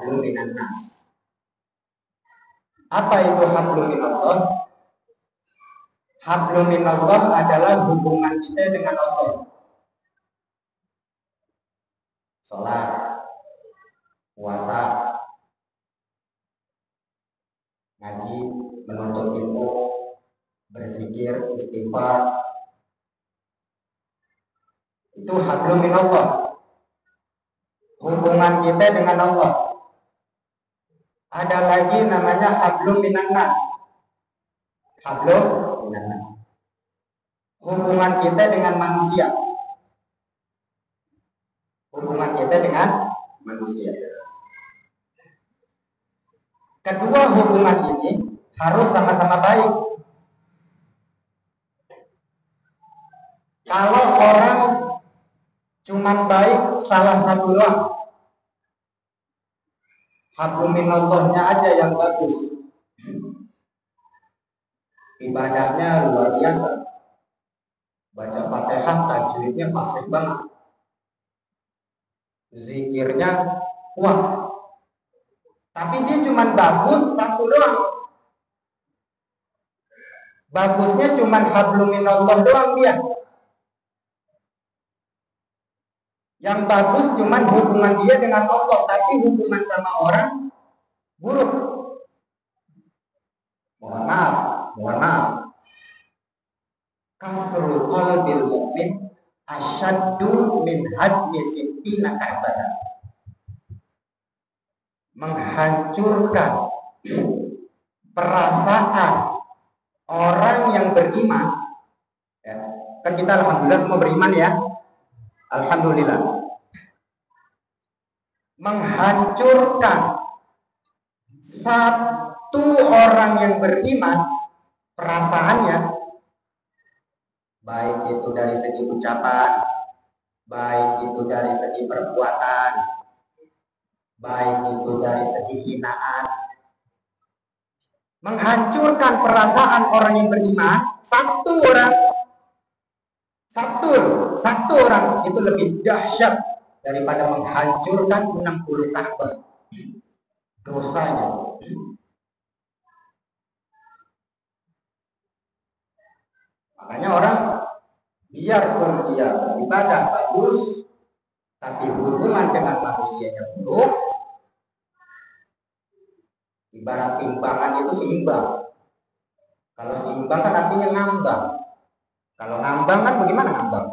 hablum minan nas. Apa itu hablum minallah? Hablum minallah adalah hubungan kita dengan Allah. Sholat, puasa, ngaji, menuntut ilmu, berzikir, istighfar, itu hablum minallah, hubungan kita dengan Allah. Ada lagi namanya hablum minan nas. Hablum minan nas, hubungan kita dengan manusia. Hubungan kita dengan manusia. Kedua hubungan ini harus sama-sama baik. Kalau orang cuman baik salah satu doang, hablum minallahnya aja yang bagus, ibadahnya luar biasa, baca Fatihah tajwidnya fasih banget, zikirnya wah, tapi dia cuman bagus satu doang, bagusnya cuman hablum minallah doang dia. Yang bagus cuman hubungan dia dengan Allah, tapi hubungan sama orang buruk. Mohon maaf. Kasrul qalbil mu'min asyaddu min hadmi sittina ka'batan. Menghancurkan perasaan orang yang beriman. Ya, kan kita alhamdulillah semua beriman ya. Alhamdulillah. Menghancurkan satu orang yang beriman perasaannya, baik itu dari segi ucapan, baik itu dari segi perbuatan, baik itu dari segi hinaan. Menghancurkan perasaan orang yang beriman, satu orang itu lebih dahsyat daripada menghancurkan 60 Ka'bah dosanya. Makanya orang biarpun dia beribadah bagus, tapi hubungan dengan manusianya buruk, ibarat timbangan itu seimbang. Kalau seimbang kan artinya ngambang. Kalau ngambang kan bagaimana ngambang?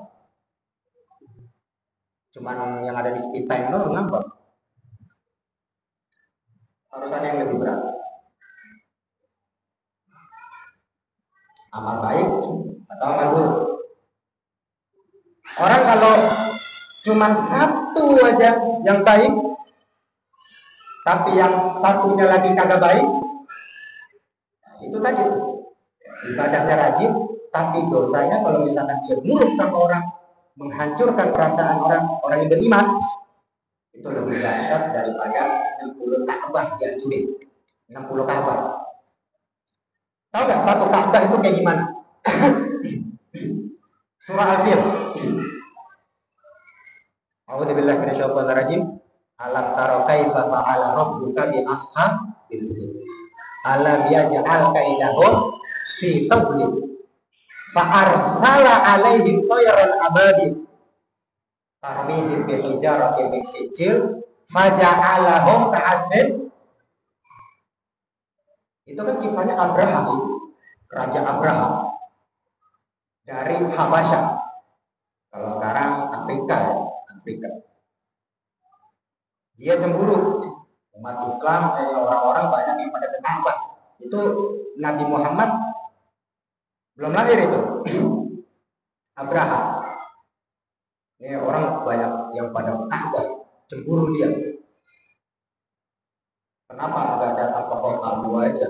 Cuman yang ada di speed time doang ngambang. Harus ada yang lebih berat. Amal baik atau amal buruk. Orang kalau cuman satu aja yang baik, tapi yang satunya lagi kagak baik, itu tadi tuh, ibadahnya rajin, tapi dosanya kalau misalkan dia buruk sama orang, menghancurkan perasaan orang yang beriman, itu lebih dahsyat daripada 60 Ka'bah dihancurin. 60 Ka'bah. Tahu nggak satu Ka'bah itu kayak gimana? Surah Al-Fil. A'udzubillahi minasyaitonir rajim. Alam tara kaifa fa'ala rabbuka bi ashabil fil. Alam yaj'al kaidahum fi tadlil. Fa arsala 'alaihim tayran ababil. Tarmihim bi hijaratin min sijil faja'alahum ka'asfin. Itu kan kisahnya Abraham, Raja Abraham dari Habasyah. Kalau sekarang Afrika. Dia cemburu umat Islam, orang-orang banyak yang pada ke Ka'bah. Itu Nabi Muhammad belum lahir itu. Abraham. Ini orang banyak yang pada ke Ka'bah, cemburu dia. Kenapa nggak datang ke kota gua aja?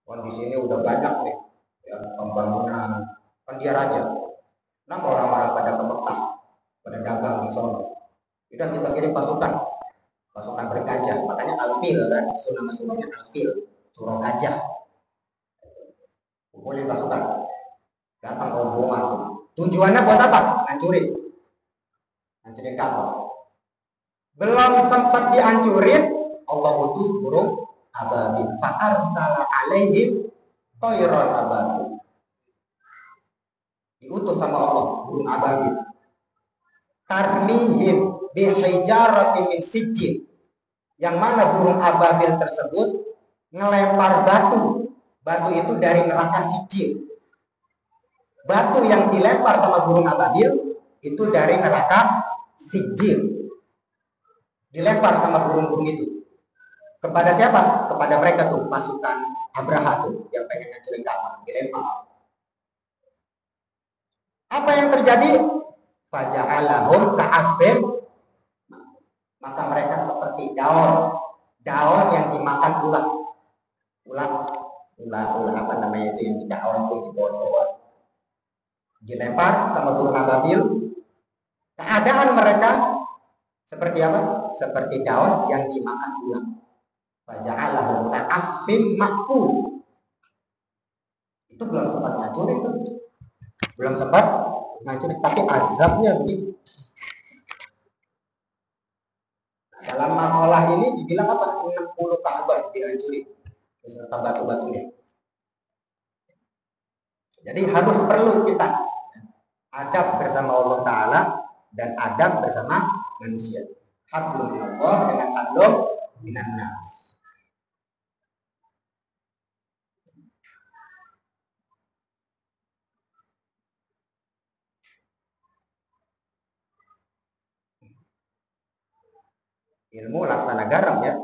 Kan di sini udah banyak nih ya, pembangunan. Kan dia raja. Kenapa orang-orang pada ke Mekah, pada dagang di sana? Udah kita kirim pasukan bergajah. Makanya Al-Fil kan, nama surahnya Al-Fil, surah gajah. Kumpulin pasukan, datang rombongan. Tujuannya buat apa? Hancurin Ka'bah. Belum sempat dihancurin, Allah utus burung ababil, fa arsala alaihim tayran ababil. Diutus sama Allah burung ababil, tarmihim bihijaratin min sijjin, yang mana burung ababil tersebut ngelempar batu. Batu itu dari neraka sijil. Batu yang dilempar sama burung ababil itu dari neraka sijil. Dilempar sama burung-burung itu. Kepada siapa? Kepada mereka tuh, pasukan Abraha tuh yang pengen ngancurin Ka'bah, dilempar. Apa yang terjadi? Faja'alahum ka'asfin, maka mereka seperti daun yang dimakan ulat. Ulat apa namanya itu yang di daun tuh, di pohon-pohon. Dilempar sama burung ababil. Keadaan mereka seperti apa? Seperti daun yang dimakan ulat. Faja'alahum ka'asfin ma'kul. Itu belum sempat ngancurin tuh. Belum sempat ngancurin, tapi azabnya begitu. Dalam makalah ini dibilang apa? 60 Ka'bah dihancurin beserta batu-batunya. Jadi harus perlu kita adab bersama Allah Ta'ala dan adab bersama manusia. Hablum minallah dengan hablum minan nas. Ilmu laksana garam ya.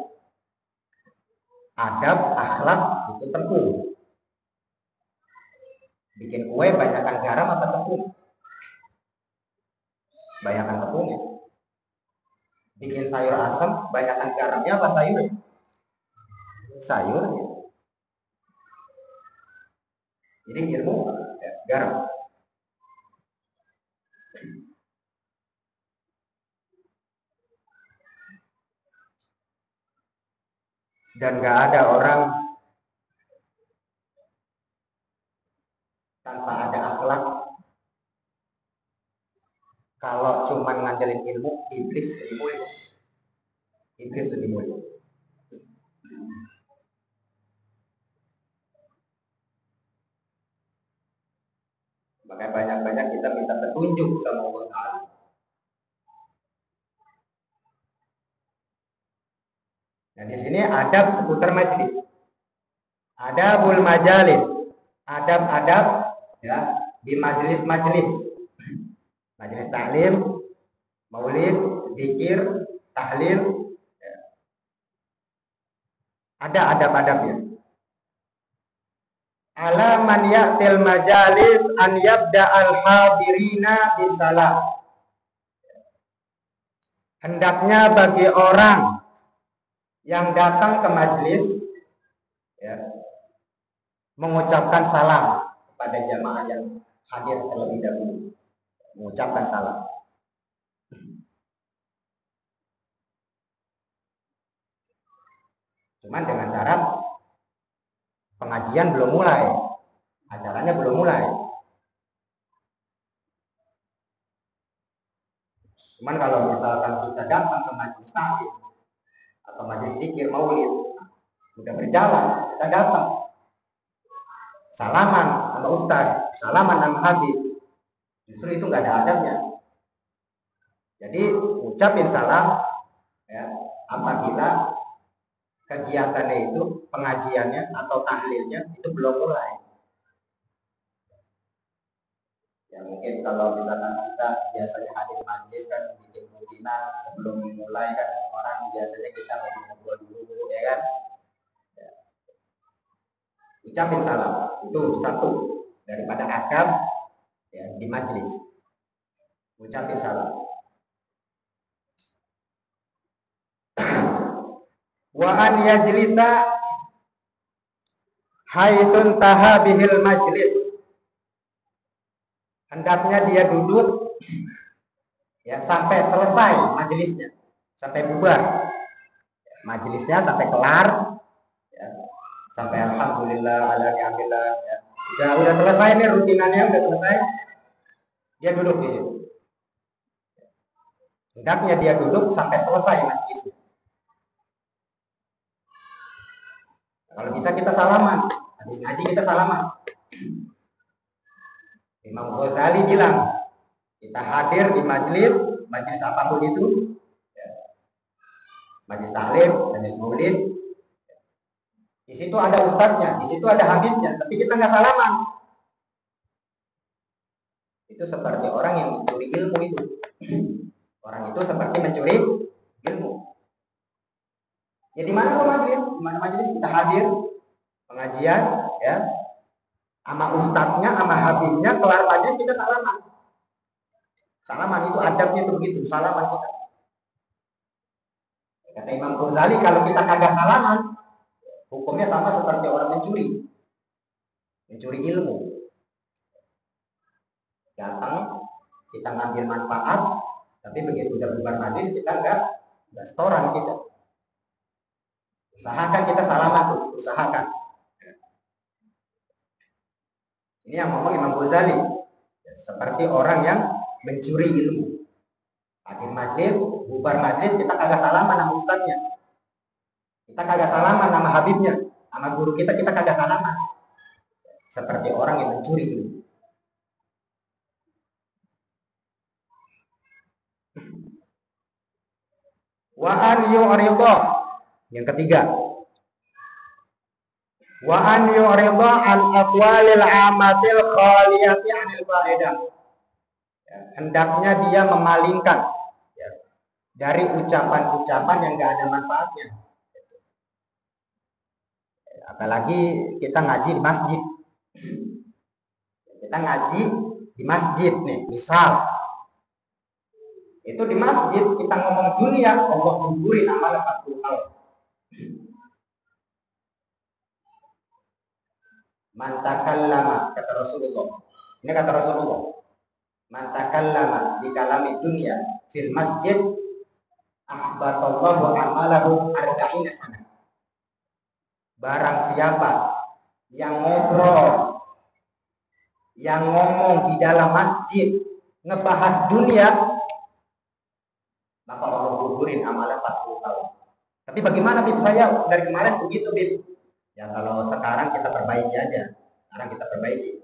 Adab, akhlak itu tepung. Bikin kue banyakkan garam apa tepung? Banyakkan tepung ya. Bikin sayur asam banyakkan garamnya apa sayurnya? Sayurnya. Jadi ilmu ya, garam. Dan gak ada orang tanpa ada akhlak. Kalau cuma ngandelin ilmu, iblis lebih mulia. Iblis lebih mulia. Makanya banyak-banyak kita minta petunjuk sama Allah Ta'ala. Nah di sini adab seputar majelis. Adabul majalis. Adab-adab ya di majelis-majelis. Majelis taklim, maulid, zikir, tahlil. Ya. Ada adab-adabnya. Ala man ya'til majalis an yabda al-hadirina bisalam. Hendaknya bagi orang yang datang ke majelis ya, mengucapkan salam kepada jamaah yang hadir terlebih dahulu. Mengucapkan salam. Cuman dengan syarat pengajian belum mulai, acaranya belum mulai. Cuman kalau misalkan kita datang ke majelis taklim atau majelis zikir maulid, udah berjalan, kita datang salaman sama ustaz, salaman sama habib, justru itu nggak ada adabnya. Jadi ucapin salam ya, apabila kegiatannya itu, pengajiannya atau tahlilnya itu belum mulai. Ya mungkin kalau misalkan kita biasanya hadir majelis kan bikin rutinan sebelum mulai kan, orang biasanya kita ngobrol dulu ya kan. Ya. Ucapin salam itu satu daripada adab ya, di majelis. Ucapin salam. Wa an yajlisa haitsun taha bihil majlis. Hendaknya dia duduk ya sampai selesai majelisnya, sampai bubar. Majelisnya sampai kelar ya, sampai alhamdulillah ala ni'amillah ya. Udah selesai nih rutinannya, udah selesai. Dia duduk di situ. Hendaknya dia duduk sampai selesai majelisnya. Kalau bisa kita salaman, habis ngaji kita salaman. Imam Ghazali bilang, kita hadir di majelis apapun itu, majelis taklim, majelis maulid, di situ ada ustadznya, di situ ada habibnya, tapi kita nggak salaman. Itu seperti orang yang mencuri ilmu itu. Orang itu seperti mencuri ilmu. Ya di mana majelis? Di mana majelis kita hadir pengajian, ya, sama ustadznya, sama habibnya, kelar majelis kita salaman. Salaman itu adabnya itu begitu, salaman kita. Kata Imam Ghazali, kalau kita kagak salaman, hukumnya sama seperti orang mencuri ilmu. Datang, kita ngambil manfaat, tapi begitu udah bubar majelis kita nggak setoran kita. Usahakan kita salaman tuh, usahakan. Ini yang ngomong Imam Ghazali, seperti orang yang mencuri ilmu. Hadir majelis, bubar majelis, kita kagak salaman sama ustadznya, kita kagak salaman sama habibnya, sama guru kita kagak salaman. Seperti orang yang mencuri ilmu. Wa an yu'ridha, yang ketiga, wa an yu'ridha an aqwalil amatil khaliyati anil faedah. Hendaknya dia memalingkan, ya, dari ucapan-ucapan yang gak ada manfaatnya. Apalagi kita ngaji di masjid. Kita ngaji di masjid nih, misal itu di masjid kita ngomong dunia, Allah gugurin amal 40 tahun. Man takallama, kata Rasulullah. Ini kata Rasulullah. Man takallama di kalami dunia fil masjid ahbatallahu amalahu arba'ina sana. Barang siapa yang ngobrol, yang ngomong di dalam masjid ngebahas dunia, maka Allah gugurin amalan 40 tahun. Tapi bagaimana Bib? Saya dari kemarin begitu Bib. Ya kalau sekarang kita perbaiki aja. Sekarang kita perbaiki.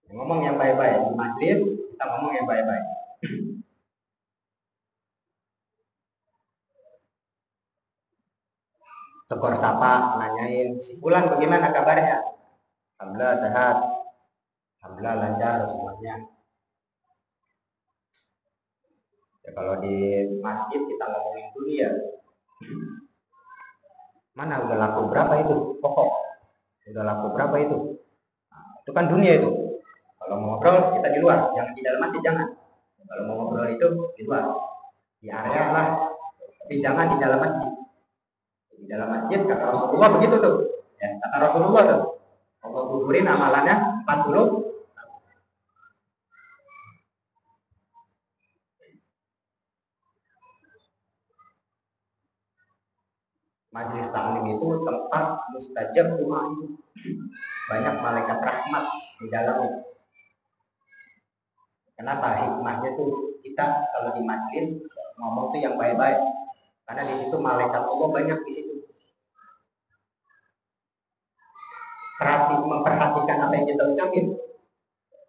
Ngomong yang baik-baik di majlis, kita ngomong yang baik-baik. Tegur sapa, nanyain si fulan bagaimana kabarnya? Alhamdulillah sehat, alhamdulillah lancar semuanya. Ya, kalau di masjid kita ngomongin dunia, mana udah laku berapa itu pokok? Udah laku berapa itu? Nah, itu kan dunia itu. Kalau mau ngobrol kita di luar, jangan di dalam masjid, jangan. Kalau mau ngobrol itu di luar, di area lah, tapi jangan di dalam masjid. Di dalam masjid kata Rasulullah begitu tuh, ya, kata Rasulullah tuh, Allah gugurin amalannya 40. Majelis taklim itu tempat mustajab doa, banyak malaikat rahmat di dalamnya. Kenapa? Hikmahnya tuh kita kalau di majelis ngomong tuh yang baik-baik, karena di situ malaikat Allah banyak di situ. Memperhatikan apa yang kita ucapin.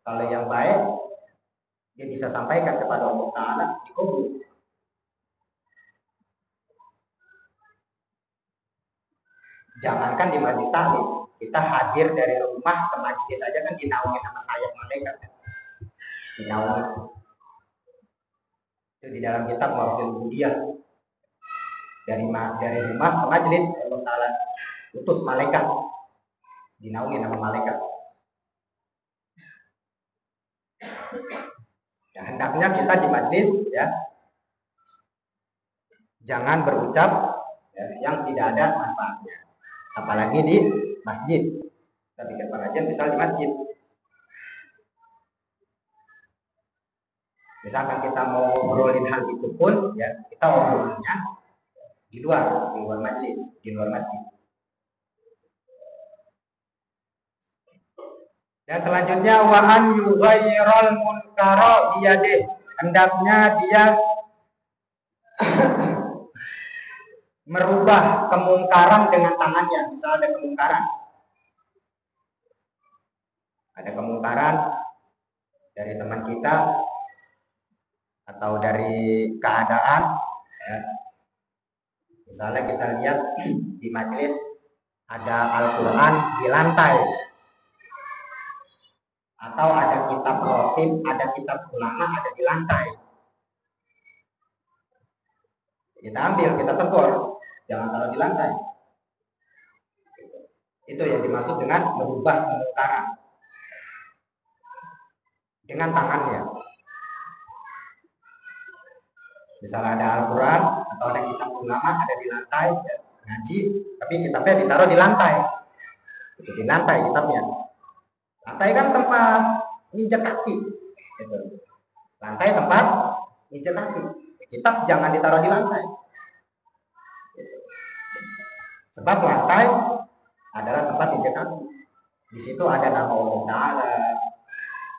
Kalau yang baik, dia bisa sampaikan kepada Allah Ta'ala dikabul. Jangankan di majelis taklim, kita hadir dari rumah ke majelis aja kan dinaungi sama sayap malaikat kan? Dinaungi. Itu di dalam kitab Mawaqil Budiyah. Dari rumah ke majelis Allah Ta'ala utus malaikat, dinaungi nama malaikat. Ya, hendaknya kita di majelis, ya, jangan berucap, ya, yang tidak ada manfaatnya. Apalagi di masjid. Kita bikin pengajian misal di masjid. Misalkan kita mau ngobrolin hal itu pun, ya, kita ngobrolinnya di luar majelis, di luar masjid. Dan selanjutnya wa an yughayyiral munkara biyadih, hendaknya dia merubah kemungkaran dengan tangannya. Misal ada kemungkaran dari teman kita atau dari keadaan, ya. Misalnya kita lihat di majelis ada Al-Quran di lantai, atau ada kitab rotib, ada kitab ulama ada di lantai. Kita ambil, kita tegur, jangan taruh di lantai. Itu yang dimaksud dengan merubah kemungkaran dengan tangannya. Misalnya ada Al-Quran atau ada kitab ulama ada di lantai, ya, ngaji, tapi kitabnya ditaruh di lantai. Itu di lantai kitabnya. Lantai kan tempat injak kaki. Gitu. Lantai tempat injak kaki. Kitab jangan ditaruh di lantai. Sebab lantai adalah tempat injak kaki. Di situ ada nama Allah Ta'ala,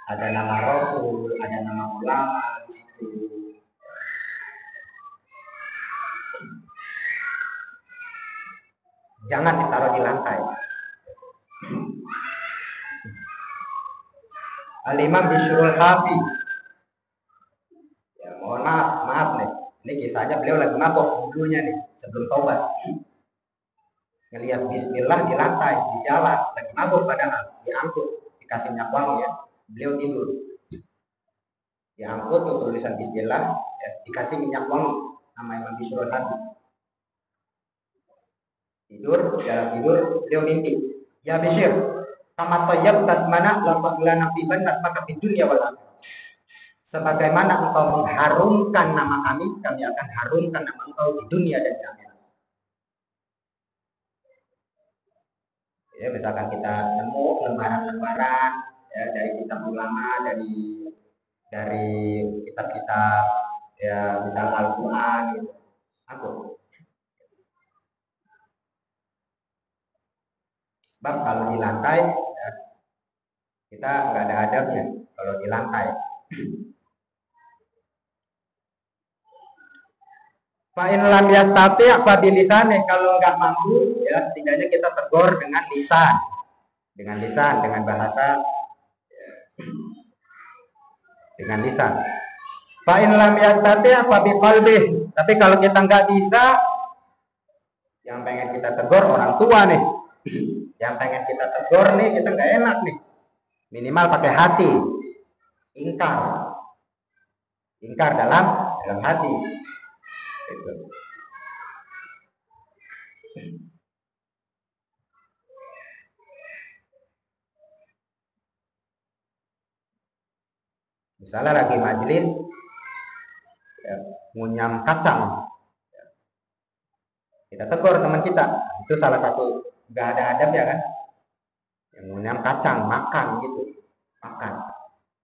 ada nama Rasul, ada nama ulama di situ. Jangan ditaruh di lantai. Al-Imam Bishrul Hafi, ya, mohon maaf nih, ini kisahnya beliau lagi mabok dulunya nih sebelum taubat. Ngelihat Bismillah di lantai, di jalan, lagi mabok padahal, diangkut, dikasih minyak wangi, ya, beliau tidur, diangkut tuh tulisan Bismillah, ya, dikasih minyak wangi, nama Imam Bishrul Hafi. Dalam tidur beliau mimpi, ya Bishr, kama tayyab tasmana la naqtiban nasmaka fid dunya wal akhirah. Sebagaimana engkau mengharumkan nama kami akan harumkan nama engkau di dunia dan di akhirat. Ya, misalkan kita nemu lembaran-lembaran, ya, dari kitab ulama, dari kitab-kitab, ya, misal Al-Quran, gitu. Sebab kalau di lantai, ya, kita nggak ada adabnya kalau di lantai. Fa'in lam yastati' fa bilisane, kalau nggak mampu, ya setidaknya kita tegur dengan lisan, dengan bahasa, ya, dengan lisan. Fa'in lam yastati' fa biqalbih, tapi kalau kita nggak bisa, yang pengen kita tegur orang tua nih, yang pengen kita tegur nih, kita nggak enak nih, minimal pakai hati, ingkar dalam hati. Gitu. Misalnya lagi majelis, ya, ngunyam kacang, kita tegur teman kita, itu salah satu nggak ada adab, ya kan, yang ngunyam kacang, makan gitu,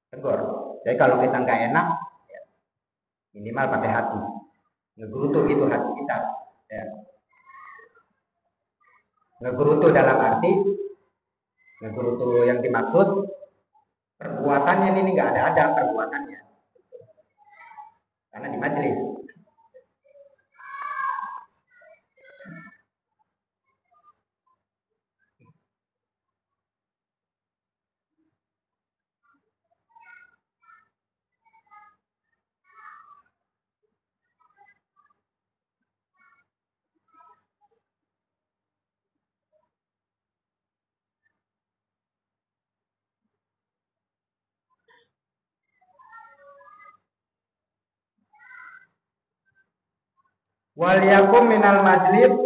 tegur. Jadi kalau kita nggak enak, ya, minimal pakai hati, ngegerutu gitu hati kita, ya. Ngegerutu dalam arti, ngegerutu yang dimaksud perbuatannya ini nggak ada perbuatannya, karena di majelis. Wal yakum minal majlis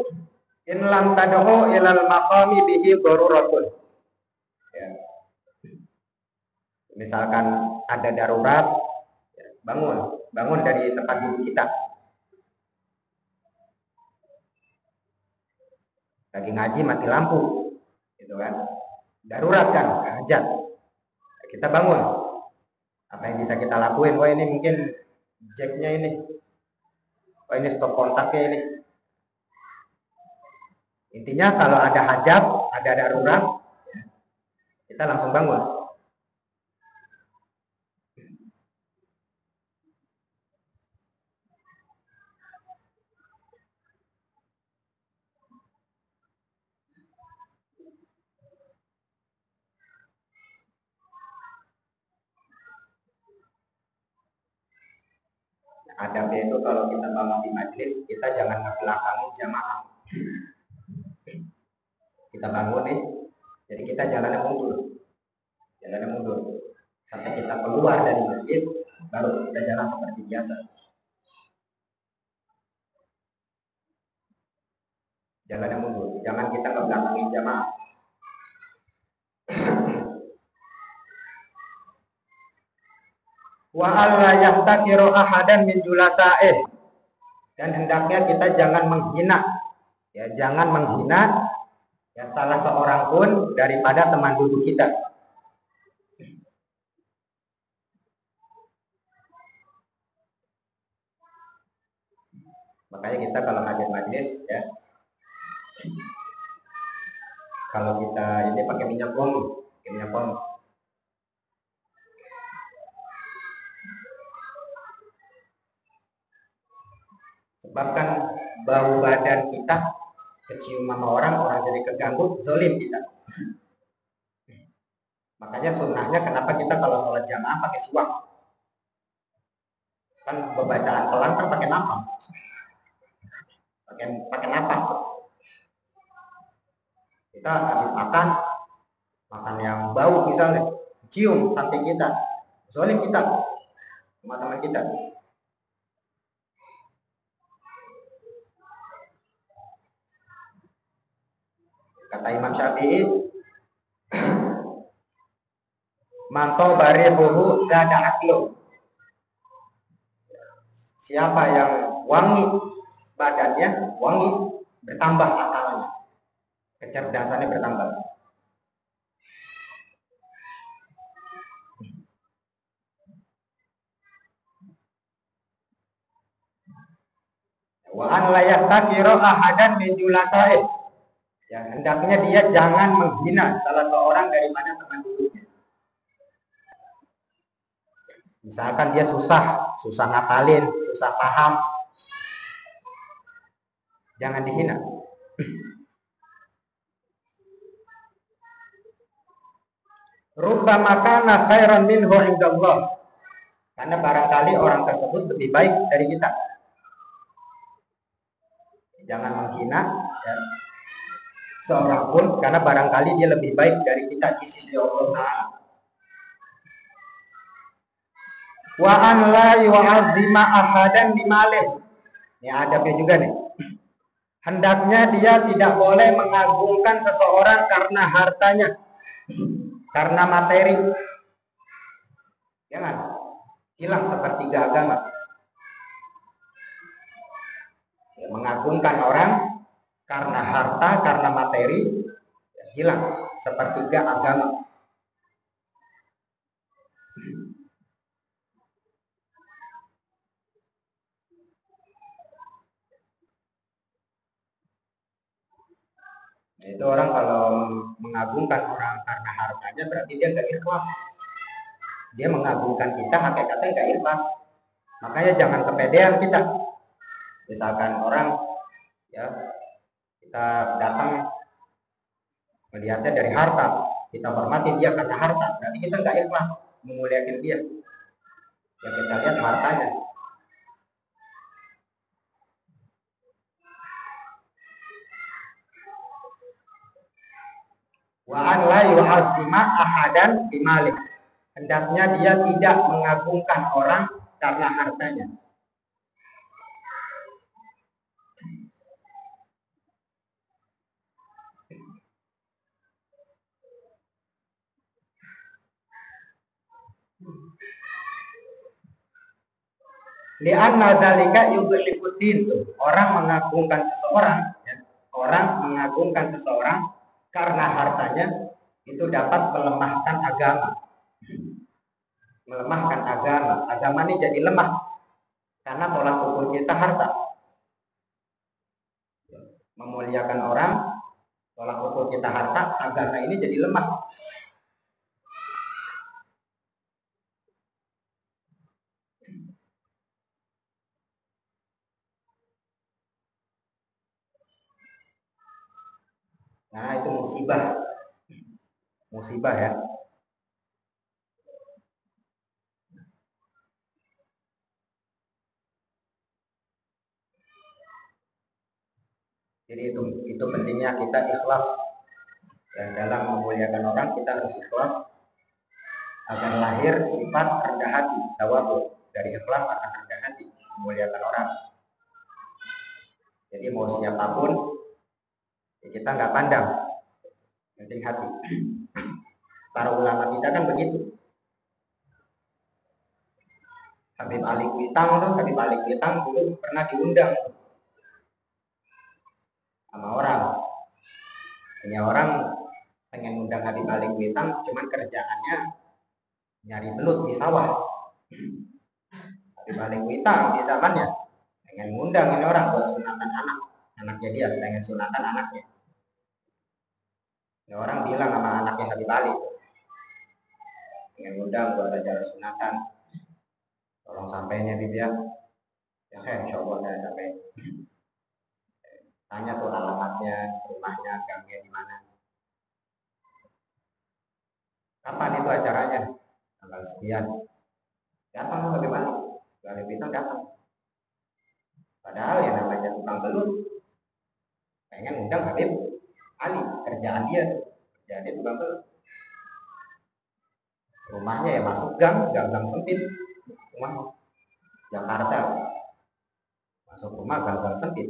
in lam tad'u ilal maqami bihi daruratun. Ya. Misalkan ada darurat, ya, bangun dari tempat duduk kita. Lagi ngaji mati lampu, gitu kan? Darurat kan, hajat. Kita bangun. Apa yang bisa kita lakuin? Oh, ini mungkin jacknya ini. Oh, ini stop kontaknya ini. Intinya kalau ada hajat, ada darurat, kita langsung bangun. adabnya itu kalau kita bangun di majelis, kita jangan ngebelakangin jamaah. Kita bangun nih, jadi kita jalannya mundur sampai kita keluar dari majelis, baru kita jalan seperti biasa. Jalannya mundur, jangan kita ngebelakangin jamaah. Wa alla yahtakiru ahadan min julasa'ih, dan hendaknya kita jangan menghina ya salah seorang pun daripada teman duduk kita. Makanya kita kalau hadir majelis ya, kalau kita ini pakai minyak wangi. Sebab kan bau badan kita kecium sama orang jadi keganggu, zolim kita. Makanya sunnahnya kenapa kita kalau sholat jamaah pakai siwak. Kan pembacaan pelan kan pakai nafas. Pakai nafas. Kita habis makan yang bau misalnya, cium samping kita, zolim kita sama teman kita. Kata Imam Syafi'i, manto barihuhu zada aklu. Siapa yang wangi badannya, wangi, bertambah akalnya, kecerdasannya bertambah. Wa an la yahtakiru ahadan min julasa'ih, ya hendaknya dia jangan menghina salah seorang daripada teman duduknya. Misalkan dia susah ngapalin, susah paham, jangan dihina. Rubbama kana khairan minhu indallah, karena barangkali orang tersebut lebih baik dari kita. Jangan menghina ya, seorang pun, karena barangkali dia lebih baik dari kita di sisi Allah Ta'ala. Wa an la yu'azzima ahadan bimalih. Ini adabnya juga nih. Hendaknya dia tidak boleh mengagungkan seseorang karena hartanya, karena materi. Jangan hilang sepertiga agama. Ya, mengagungkan orang karena harta, karena materi, ya, hilang sepertiga agama. Itu orang kalau mengagungkan orang karena hartanya berarti dia nggak ikhlas. Dia mengagungkan kita, hakikatnya nggak ikhlas. Makanya jangan kepedean kita. Misalkan orang ya, kita datang melihatnya dari harta, kita hormati dia karena harta, berarti kita nggak ikhlas memuliakan dia. Ya kita lihat hartanya. Wa an la yu'azzima ahadan bimalik. Hendaknya dia tidak mengagungkan orang karena hartanya. Li'anna dzalika yudhifuddin. Orang mengagungkan seseorang ya, karena hartanya itu dapat melemahkan agama. Agama ini jadi lemah karena tolak ukur kita harta. Memuliakan orang, tolak ukur kita harta, agama ini jadi lemah. Nah, itu musibah ya. Jadi itu pentingnya kita ikhlas. Dan dalam memuliakan orang kita harus ikhlas agar lahir sifat rendah hati, tawadhu. Dari ikhlas akan rendah hati memuliakan orang. Jadi mau siapapun ya kita nggak pandang, penting hati. Para ulama kita kan begitu. Habib Ali Kuitang dulu pernah diundang sama orang. Hanya orang pengen undang Habib Ali Kuitang, cuman kerjaannya nyari belut di sawah. Habib Ali Kuitang di zamannya pengen ngundang ini orang buat sunatan anaknya dia, pengen sunatan anaknya. Ini orang bilang sama anaknya Habib Ali, pengen ngundang buat acara sunatan. Tolong sampaikan ya Bib ya. Ya insya Allah saya sampai. Tanya tuh alamatnya, rumahnya, gangnya di mana. Kapan itu acaranya? Tanggal sekian. Datang tuh Habib Ali. Habib Bintang datang. Padahal ya namanya tukang belut, pengen undang Habib Ali, kerjaan dia tukang belut. Rumahnya ya masuk gang sempit. Rumah Jakarta. Masuk rumah gang sempit.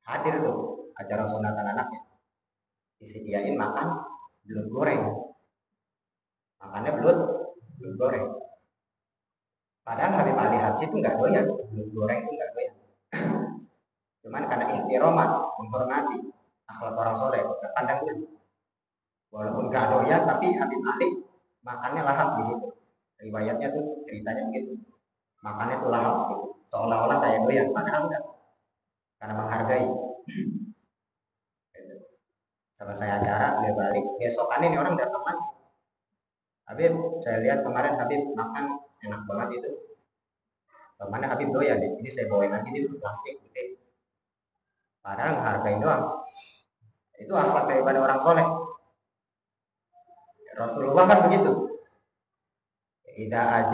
Hadir tuh acara sunatan anaknya. Disediain makan belut goreng. Makannya belut goreng. Padahal Habib Ali Habsyi itu nggak doyan, belut goreng itu nggak doyan. Cuman karena ihtiromat, menghormati akhlak orang soleh, pandang dulu. Walaupun nggak doyan, tapi Habib Ali makannya lahap di situ. Riwayatnya tuh ceritanya begitu. Makannya tuh lahap gitu. Seolah-olah kayak doyan, padahal enggak. Karena menghargai. Selesai acara, dia balik. Besokannya ini orang datang lagi. Habib, saya lihat kemarin Habib makan enak banget itu. Kemana Habib doyan deh. Ini saya bawain lagi di plastik gitu. Padahal menghargai doang. Itu akhlak daripada orang soleh. Rasulullah kan begitu. Idza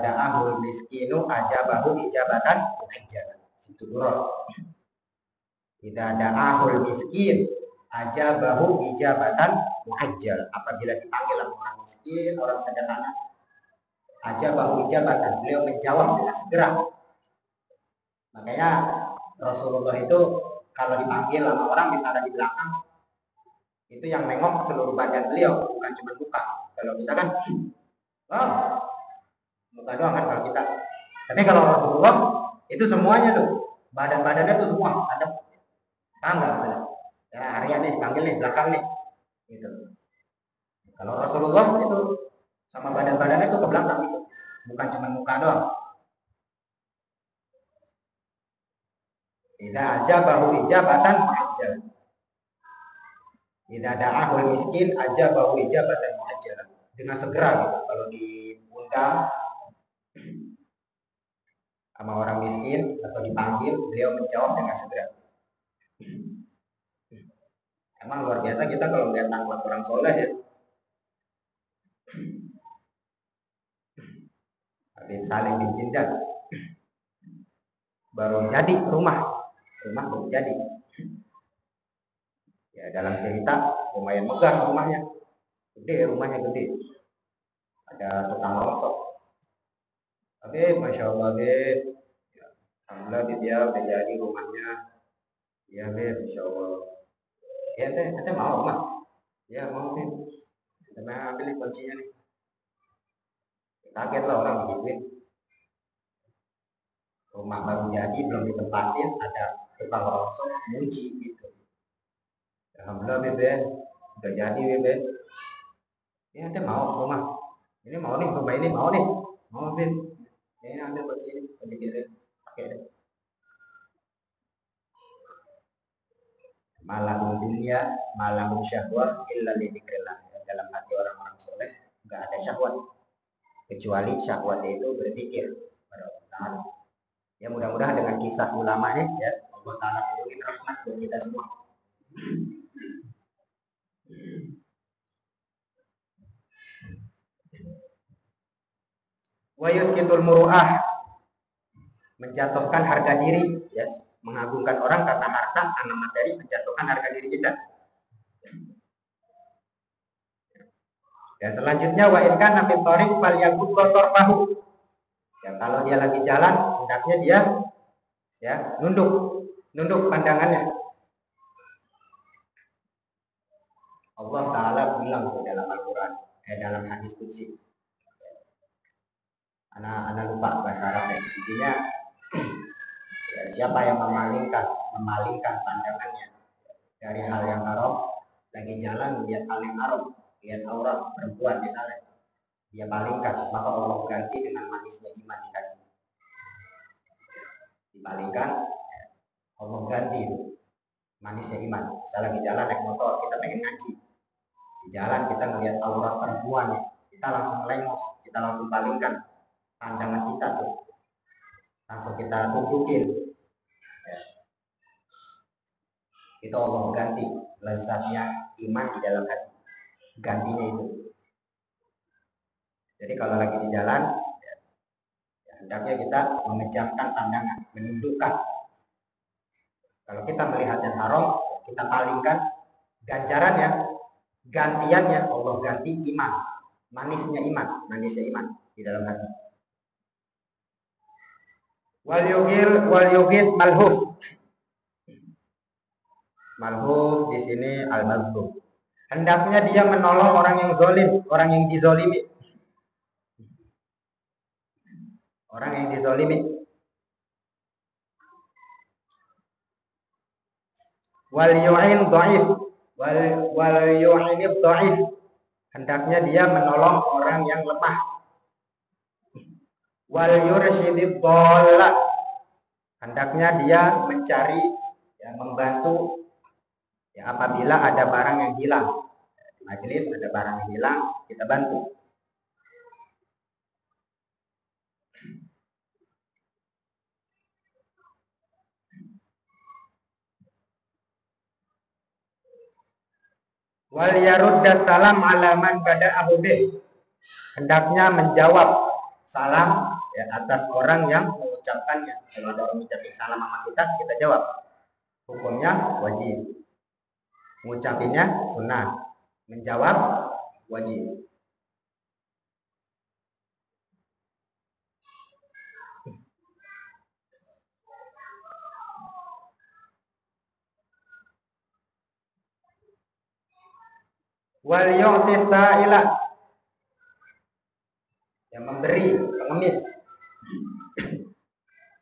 da'ahul miskinu ajabahu ijabatan muajjalah. Situ durah. Idza da'ahul miskin ajabahu ijabatan muajjalah. Apabila dipanggil orang miskin, orang sederhana, ajabahu ijabatan, beliau menjawab dengan segera. Makanya Rasulullah itu kalau dipanggil sama orang bisa ada di belakang, itu yang nengok seluruh badan beliau, bukan cuma muka. Kalau kita kan muka doang kan kalau kita. Tapi kalau Rasulullah itu semuanya tuh, badan-badannya tuh semua ada tangga misalnya. Ya harian nih, panggil nih, belakang nih. Gitu. Kalau Rasulullah itu sama badan-badannya tuh ke belakang itu, bukan cuma muka doang. Idza ajabahu ijabatan muajjalah. Idza da'ahul miskin ajabahu ijabatan muajjalah. Dengan segera gitu. Kalau diundang sama orang miskin atau dipanggil, beliau menjawab dengan segera. Emang luar biasa kita kalau melihat akhlak orang soleh ya. Habib Salim bin Jindan baru jadi rumah baru jadi. Ya dalam cerita lumayan megah rumahnya, rumahnya gede. Ada tukang rongsok. Habib, masya Allah Habib. Ya, alhamdulillah dia udah jadi rumahnya. Ya Habib, masya Allah. Ya ente mau mah? Ya mau Habib. Karena ambil kuncinya nih. Kaget lah orang begituin. Rumah baru jadi belum ditempatin, ada tukang rongsok muji gitu. Alhamdulillah Bebe, udah jadi Bebe. Ya ente mau rumah? Ini mau nih, rumah ini mau nih, mau Bebe. Ini ambil kunci ini, kunci gitu, pakai deh. Malam dunia, malam syahwat, illa lidzikrillah. Dalam hati orang-orang soleh nggak ada syahwat kecuali syahwat itu berzikir pada Allah Ta'ala. Ya mudah-mudahan dengan kisah ulamanya ya Allah Ta'ala turunkan rahmat buat kita semua. Wa yuskitul muru'ah, menjatuhkan harga diri, ya, mengagungkan orang karena harta, karena materi, menjatuhkan harga diri kita. Dan selanjutnya wa in kana fi thariq falyaqud tarfahu. Ya, kalau dia lagi jalan, hendaknya dia ya nunduk pandangannya. Allah Ta'ala bilang dalam Al-Quran, dalam hadis qudsi. Anak lupa bahasa Arabnya. Intinya ya, siapa yang memalingkan pandangannya dari hal yang haram, lagi jalan lihat hal yang haram, lihat aurat perempuan misalnya, dia palingkan, maka Allah ganti dengan manisnya iman di hati. Dipalingkan, Allah ganti manisnya iman. Misalnya lagi jalan naik motor, kita pengen ngaji, di jalan kita melihat aurat perempuan, kita langsung lengos, kita langsung palingkan pandangan kita tuh, langsung kita tunjukin. Itu Allah ganti lezatnya iman di dalam hati, gantinya itu. Jadi kalau lagi di jalan, ya, hendaknya kita memejamkan pandangan, menundukkan. Kalau kita melihat yang haram, kita palingkan, ganjarannya, gantiannya Allah ganti iman, manisnya iman di dalam hati. Wal yugil malhuf. Malhuf di sini al-mazlum. Hendaknya dia menolong orang yang zalim, orang yang dizalimi. Orang yang dizalimi. Wal yu'in dhaif. Wal yu'in dhaif. Hendaknya dia menolong orang yang lemah. Wal yursyidid dhalla. Hendaknya dia mencari, ya, membantu, ya, apabila ada barang yang hilang. Di majelis ada barang yang hilang, kita bantu. Wal yarudda salam ala man bada'ahu bih. Hendaknya menjawab salam, ya, atas orang yang mengucapkannya. Kalau ada orang mengucapkan salam sama kita, kita jawab. Hukumnya wajib. Mengucapinnya sunnah. Menjawab wajib. Wal yu'ti sa'ila. Yang memberi, pengemis.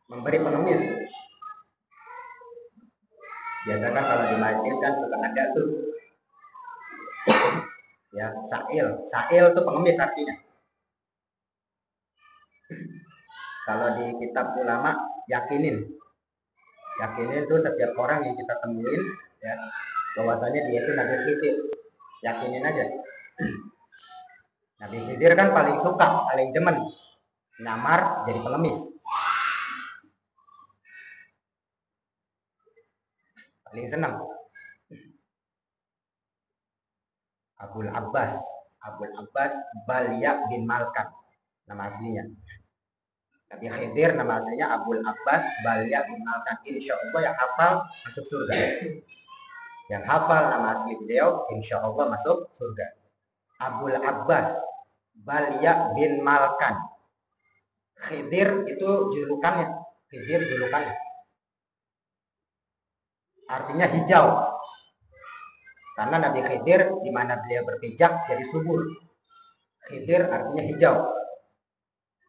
Memberi pengemis. Biasa kan kalau di majlis kan suka ada tuh, ya, sa'il itu pengemis artinya. Kalau di kitab ulama, yakinin itu setiap orang yang kita temuin, ya, bahwasanya dia itu Nabi Khidir. Yakinin aja. Nabi Khidir kan paling suka, paling demen nyamar jadi pengemis. Paling senang. Abul Abbas Balya bin Malkan nama aslinya. Nabi Khidir nama aslinya Abul Abbas Balya bin Malkan. Insya Allah yang hafal masuk surga. Yang hafal nama asli beliau insya Allah masuk surga. Abul Abbas Balya bin Malkan. Khidir itu julukannya. Artinya hijau. Karena Nabi Khidir di mana beliau berpijak jadi subur. Khidir artinya hijau.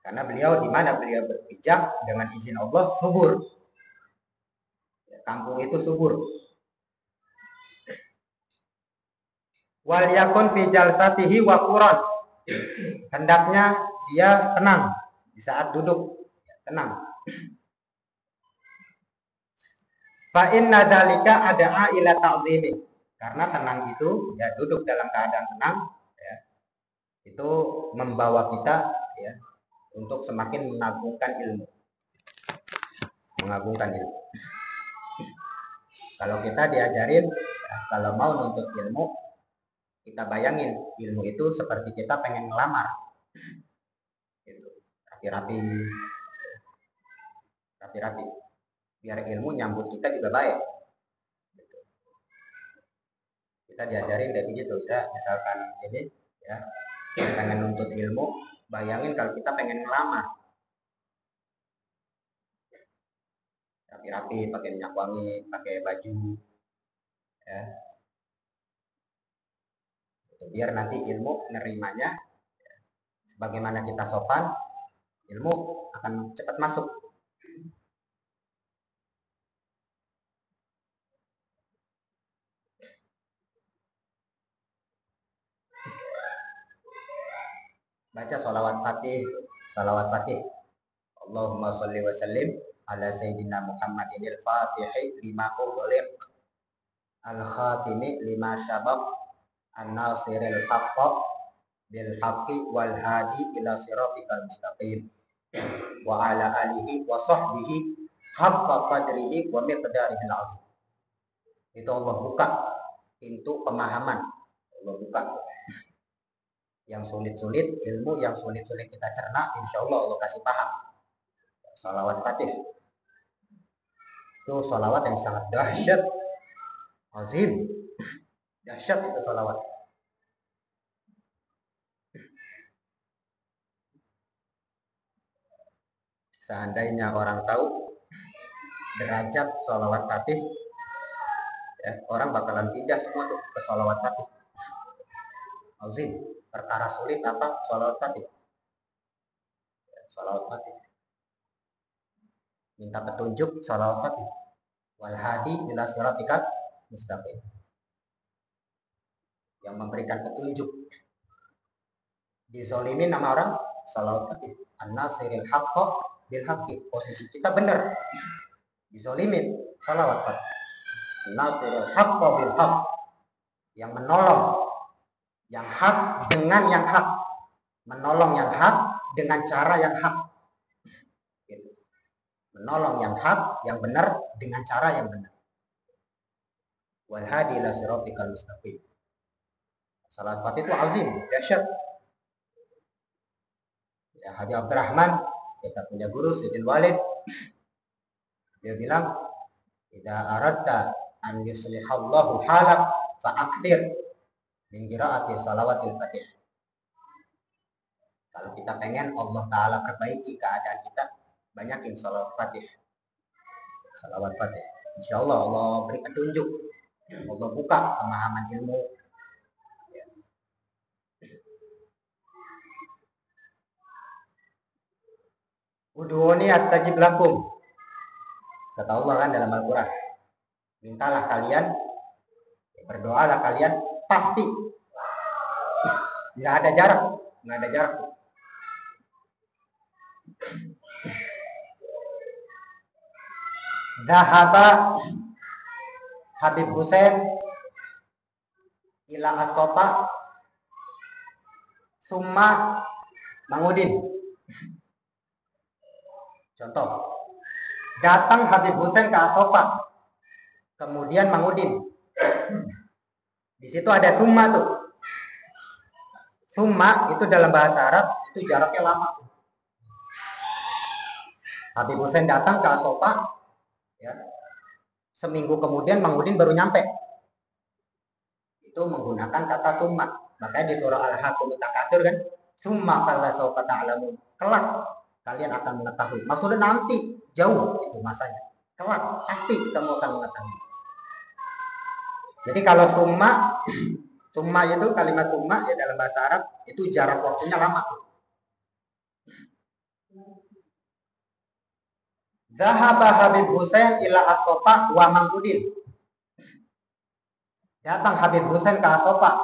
Karena beliau di mana beliau berpijak dengan izin Allah subur. Kampung itu subur. Wal yakun fi jalsatihi wa quran. Hendaknya dia tenang di saat duduk, tenang. Fa inna dzalika ada'a ila ta'zimi. Karena tenang itu, ya, duduk dalam keadaan tenang, ya, itu membawa kita, ya, untuk semakin mengagungkan ilmu. Kalau kita diajarin, ya, kalau mau nuntut ilmu, kita bayangin ilmu itu seperti kita pengen ngelamar, gitu, rapi-rapi, rapi-rapi. Biar ilmu nyambut kita juga baik. Kita diajarin kayak begitu ya, misalkan ini ya, pengen nuntut ilmu, bayangin kalau kita pengen ngelamar, rapi-rapi, pakai minyak wangi, pakai baju ya, itu biar nanti ilmu nerimanya sebagaimana kita sopan, ilmu akan cepat masuk. Baca sholawat fatih, Allahumma sholli wa sallim ala sayyidina Muhammadin al-fatihi lima ughliq al-khatimi lima sabaq an-nasiril haqqa bil haqqi wal hadi ila siratikal mustaqim wa ala alihi wa sahbihi haqqa qadrihi wa miqdarihil azim. Itu Allah buka pintu pemahaman, Allah buka yang sulit-sulit, ilmu yang sulit-sulit kita cerna, insya Allah Allah kasih paham. Sholawat fatih itu sholawat yang sangat dahsyat, azim, dahsyat itu sholawat. Seandainya orang tahu derajat sholawat fatih, ya, orang bakalan pindah semua tuh ke sholawat fatih. Azim, perkara sulit apa? Sholawat fatih. Sholawat fatih. Minta petunjuk, sholawat fatih. Wal hadi ila siratikal mustaqim. Yang memberikan petunjuk. Dizolimin nama orang, sholawat fatih. An-nasiril haqqa bil haqqi. Posisi kita benar. Dizolimin, sholawat fatih. An-nasiril haqqa bil haqq. Yang menolong yang hak dengan yang hak, menolong yang hak dengan cara yang hak, menolong yang hak yang benar dengan cara yang benar. Wal hadi ila siratikal mustaqim. Salat fatih itu azim, dahsyat. Ya, Habib Abdurrahman, kita punya guru Sayyidil Walid, dia bilang, idza aradta an yuslihallahu halak fa'akthir min qiraati shalawatil fatih. Kalau kita pengen Allah Ta'ala perbaiki keadaan kita, banyakin sholawat fatih. Sholawat fatih. Insya Allah Allah beri petunjuk. Allah buka pemahaman ilmu. Udhuni astajib lakum. Kata Allah kan dalam Al-Quran. Mintalah kalian, berdoalah kalian, pasti. Nggak ada jarak. Nggak ada jarak. Zahaba Habib Hussein ila Asopa summa Mangudin. Contoh, datang Habib Hussein ke Asopa, kemudian Mangudin. Di situ ada summa tuh. Summa itu dalam bahasa Arab itu jaraknya lama tuh. Habib Hussein datang ke Asopa, ya, seminggu kemudian Mangudin baru nyampe. Itu menggunakan kata summa. Makanya di surah Al-Haqqul Takatsur kan, summa kalla sawfa ta'lamun. Kelak kalian akan mengetahui. Maksudnya nanti, jauh itu masanya. Kelak pasti kamu akan mengetahui. Jadi kalau summa itu kalimat summa ya dalam bahasa Arab itu jarak waktunya lama. Zahaba Habib Hussein ila Asopa wa Mangudin. Datang Habib Hussein ke Asopa.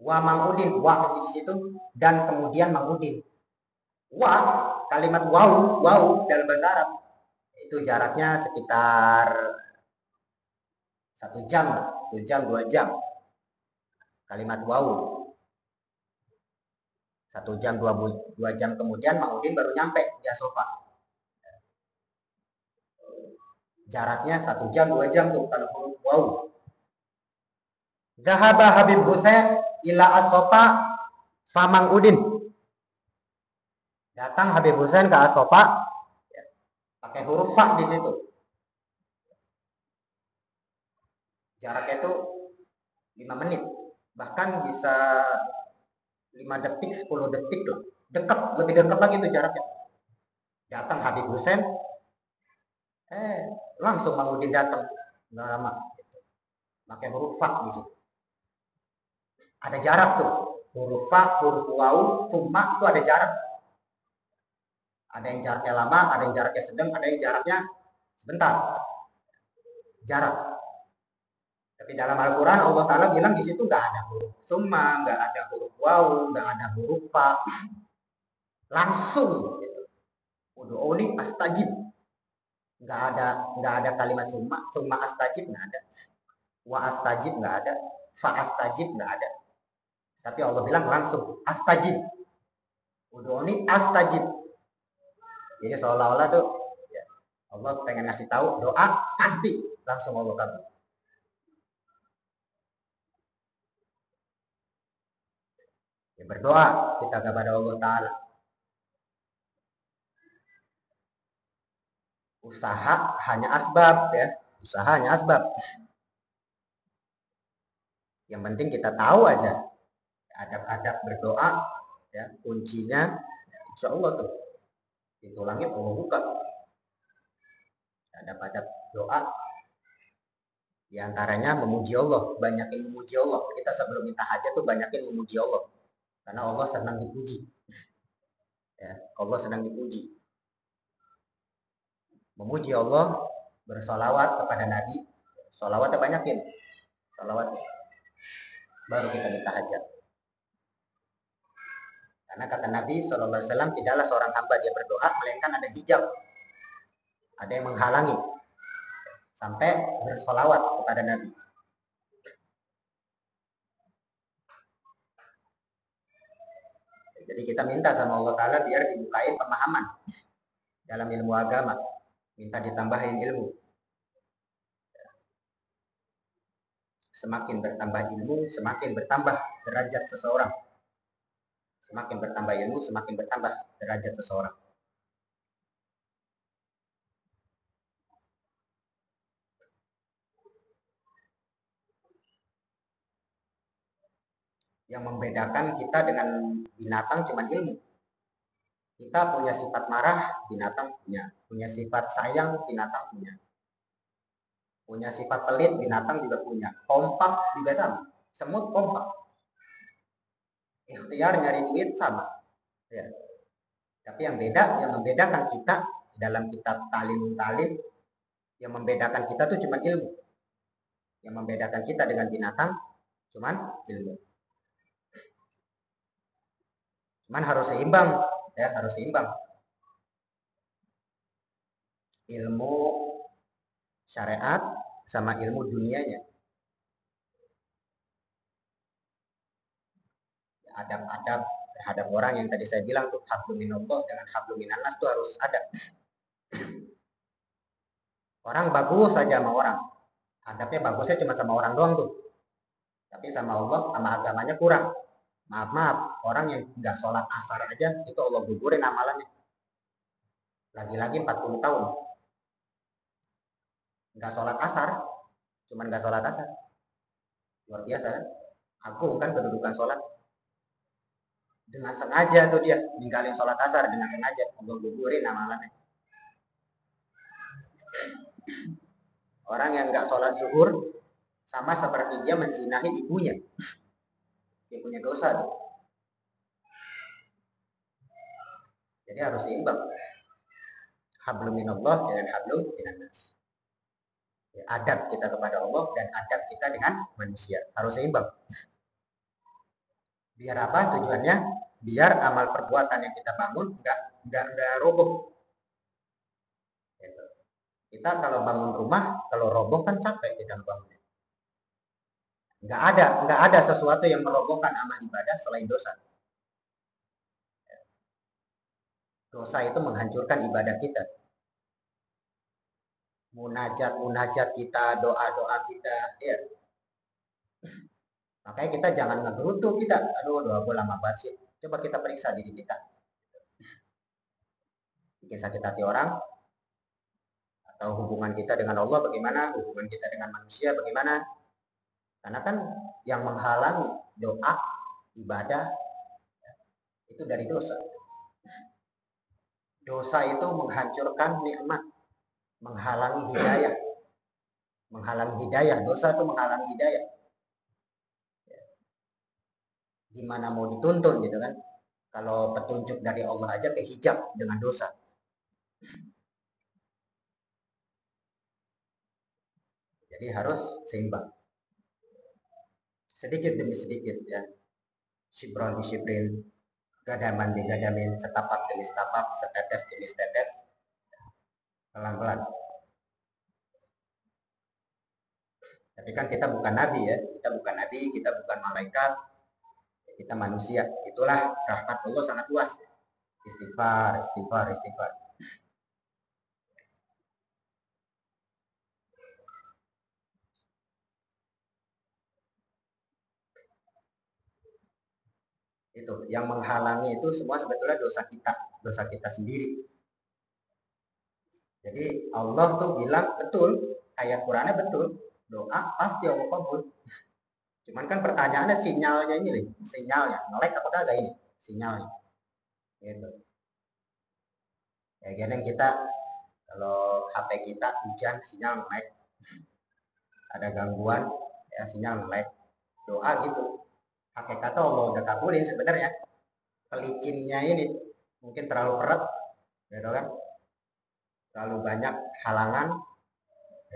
Wa Mangudin, wa di situ dan kemudian Mangudin. Wa, kalimat wow dalam bahasa Arab itu jaraknya sekitar 1 jam, 2 jam. Kalimat wow 1 jam, 2 jam kemudian Mangudin baru nyampe di Asopa. Jaraknya 1 jam, 2 jam tuh kalau huruf wow. Zahaba Habib Hussein ila Asopa fa Mangudin. Datang Habib Hussein ke Asopa, pakai huruf fa di situ. Jaraknya itu 5 menit, bahkan bisa 5 detik, 10 detik loh. Dekat, lebih dekat lagi itu jaraknya. Datang Habib Hussein, langsung Mang Udin datang, nggak lama. Pakai huruf fa di situ. Ada jarak tuh, huruf fa, huruf waw, summa itu ada jarak. Ada yang jaraknya lama, ada yang jaraknya sedang, ada yang jaraknya sebentar. Jarak. Tapi dalam Al-Quran Allah Ta'ala bilang di situ nggak ada huruf summa, nggak ada huruf waw, nggak ada huruf fa. Langsung gitu. Ud'uni astajib. Nggak ada kalimat summa astajib nggak ada. Wa astajib nggak ada. Fa astajib nggak ada. Tapi Allah bilang langsung astajib. Ud'uni astajib. Jadi seolah-olah tuh ya, Allah pengen ngasih tahu doa pasti langsung Allah kabul. Ya, berdoa kita kepada Allah Ta'ala. Usaha hanya asbab ya. Usaha hanya asbab. Yang penting kita tahu aja adab-adab berdoa ya, kuncinya insya Allah tuh pintu langit Allah buka. Adab-adab doa di antaranya memuji Allah, banyakin memuji Allah. Kita sebelum minta hajat tuh banyakin memuji Allah. Karena Allah senang dipuji. Ya, Allah senang dipuji. Memuji Allah, bersolawat kepada Nabi. Solawatnya banyakin. Solawatnya. Baru kita minta hajat. Karena kata Nabi SAW, tidaklah seorang hamba dia berdoa, melainkan ada hijab. Ada yang menghalangi. Sampai bersolawat kepada Nabi. Jadi kita minta sama Allah Ta'ala biar dibukain pemahaman dalam ilmu agama. Minta ditambahin ilmu. Semakin bertambah ilmu, semakin bertambah derajat seseorang. Semakin bertambah ilmu, semakin bertambah derajat seseorang. Yang membedakan kita dengan binatang cuma ilmu. Kita punya sifat marah, binatang punya. Punya sifat sayang, binatang punya. Punya sifat pelit, binatang juga punya. Kompak juga sama. Semut kompak. Ikhtiar nyari duit sama. Ya. Tapi yang membedakan kita dalam kitab talim, yang membedakan kita tuh cuma ilmu. Yang membedakan kita dengan binatang cuma ilmu. Cuman harus seimbang, ya harus seimbang. Ilmu syariat sama ilmu dunianya. Adab-adab terhadap orang yang tadi saya bilang tuh hablum minallah dengan hablum minannas tuh harus ada. Orang bagus saja sama orang. Adabnya bagusnya cuma sama orang doang tuh. Tapi sama Allah, sama agamanya kurang. Maaf, orang yang nggak sholat asar aja itu Allah gugurin amalannya. Lagi-lagi 40 tahun. Nggak sholat asar, cuman nggak sholat asar. Luar biasa kan? Agung kan kedudukan sholat. Dengan sengaja tuh dia ninggalin sholat asar dengan sengaja. Allah gugurin amalannya. Orang yang nggak sholat zuhur sama seperti dia menzinahi ibunya. Dia punya dosa tuh. Jadi harus seimbang. Hablum minallah dengan hablum minannas. Adab kita kepada Allah dan adab kita dengan manusia harus seimbang. Biar apa tujuannya? Biar amal perbuatan yang kita bangun nggak roboh. Gitu. Kita kalau bangun rumah, kalau roboh kan capek kita bangun. Nggak ada sesuatu yang merobohkan amal ibadah selain dosa. Dosa itu menghancurkan ibadah kita. Munajat kita, doa-doa kita, ya. Makanya kita jangan ngegerutu kita. Aduh, doa gue lama banget sih. Coba kita periksa diri kita. Bikin sakit hati orang, Atau hubungan kita dengan Allah bagaimana, hubungan kita dengan manusia bagaimana. Karena kan yang menghalangi doa, ibadah, itu dari dosa. Dosa itu menghancurkan nikmat, menghalangi hidayah. Menghalangi hidayah, dosa itu menghalangi hidayah. Gimana mau dituntun gitu kan? Kalau petunjuk dari Allah aja kehijab dengan dosa. Jadi harus seimbang. Sedikit demi sedikit ya. Shibron di shibrin, gadaman di gadamin, setapak demi setapak, setetes demi setetes. Pelan-pelan. Tapi kan kita bukan nabi ya, kita bukan nabi, kita bukan malaikat, kita manusia. Itulah rahmat Allah sangat luas. Istighfar, istighfar, istighfar. Itu yang menghalangi itu semua sebetulnya dosa kita sendiri. Jadi Allah tuh bilang betul, ayat Qurannya betul, doa pasti Allah kabul. Cuman kan pertanyaannya sinyalnya ini nih, sinyalnya ngelek apa kagak ini sinyalnya. Gitu. Ya kadang kita kalau HP kita hujan sinyal ngelek, ada gangguan ya sinyal ngelek. Doa gitu. Hakikatnya Allah udah kabulin sebenarnya. Pelicinnya ini mungkin terlalu berat, gitu kan? Terlalu banyak halangan,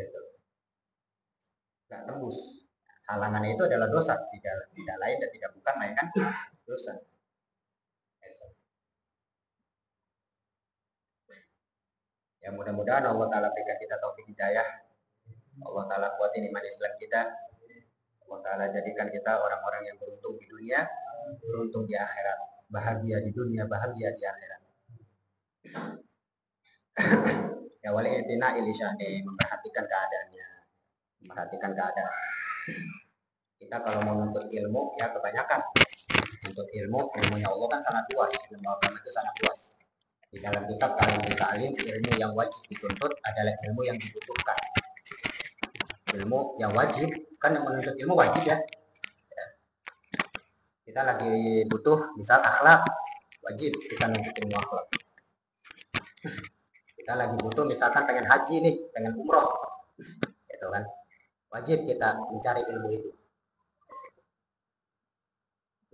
gitu. Nggak tembus. Halangannya itu adalah dosa, tidak lain dan tidak bukan melainkan dosa. Ya mudah-mudahan Allah Ta'ala berikan kita taufik hidayah. Allah Ta'ala kuatin iman Islam kita. Allah Ta'ala jadikan kita orang-orang yang beruntung di dunia, beruntung di akhirat. Bahagia di dunia, bahagia di akhirat. Ya wali itina ilisyani, memperhatikan keadaannya. Memperhatikan keadaan. Kita kalau mau nuntut ilmu, ya kebanyakan. Untuk ilmunya Allah kan sangat luas. Ilmu agama itu sangat luas. Di dalam kitab Ta'lim ilmu yang wajib dituntut adalah ilmu yang dibutuhkan. Ilmu yang wajib, kan yang menuntut ilmu wajib ya. Kita lagi butuh misal akhlak, wajib kita nuntut ilmu akhlak. Kita lagi butuh misalkan pengen haji nih, pengen umroh, gitu kan. Wajib kita mencari ilmu itu.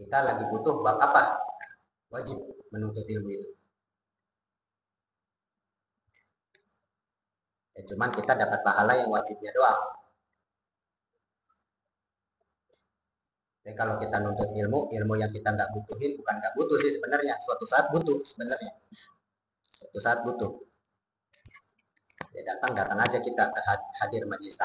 Kita lagi butuh bab apa? Wajib menuntut ilmu itu. Ya, cuman kita dapat pahala yang wajibnya doang. Jadi kalau kita nuntut ilmu yang kita nggak butuhin, bukan nggak butuh sih sebenarnya, suatu saat butuh sebenarnya. Suatu saat butuh. Ya datang aja kita hadir majelis